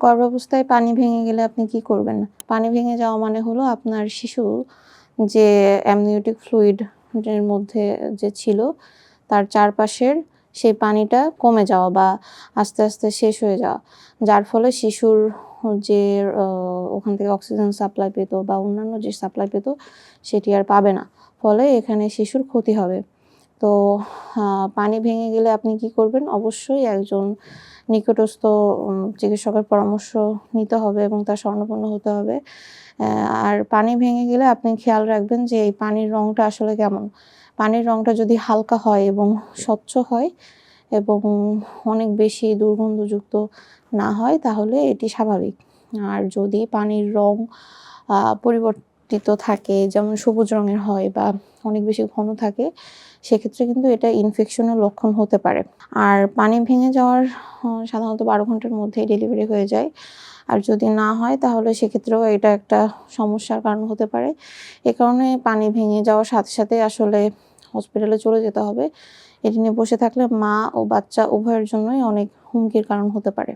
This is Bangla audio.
গর্ভাবস্থায় পানি ভেঙে গেলে আপনি কি করবেন? পানি ভেঙে যাওয়া মানে হলো আপনার শিশু যে অ্যামনিওটিক ফ্লুইড এর মধ্যে যে ছিল, তার চারপাশের সেই পানিটা কমে যাওয়া বা আস্তে, আস্তে শেষ হয়ে যাওয়া। যার ফলে শিশুর যে অ ওখান থেকে অক্সিজেন সাপ্লাই পেত বা অন্যান্য যে সাপ্লাই পেত, সেটি আর পাবে না। ফলে এখানে শিশুর ক্ষতি হবে। তো আ পানি ভেঙে গেলে আপনি কি করবেন? অবশ্যই একজন নিকটস্থ চিকিৎসকের পরামর্শ নিতে হবে এবং তার শরণাপন্ন হতে হবে। আর পানি ভেঙে গেলে আপনি খেয়াল রাখবেন যে এই পানির রংটা আসলে কেমন? পানির রংটা যদি হালকা হয় এবং স্বচ্ছ হয় এবং অনেক বেশি দুর্গন্ধযুক্ত না হয় তাহলে এটি স্বাভাবিক। আর যদি পানির রং পরিবর্তিত থাকে, যেমন সবুজ রঙের হয় বা অনেক বেশি ঘন থাকে, সেক্ষেত্রে কিন্তু এটা ইনফেকশনের লক্ষণ হতে পারে। আর পানি ভেঙে যাওয়ার সাধারণত ১২ ঘন্টার মধ্যেই ডেলিভারি হয়ে যায়। আর যদি না হয় তাহলে সেক্ষেত্রেও এটা একটা সমস্যার কারণ হতে পারে। এ কারণে পানি ভেঙে যাওয়ার সাথে, সাথে আসলে হসপিটালে চলে যেতে হবে। এটি নিয়ে বসে থাকলে মা ও বাচ্চা উভয়ের জন্যই অনেক হুমকির কারণ হতে পারে।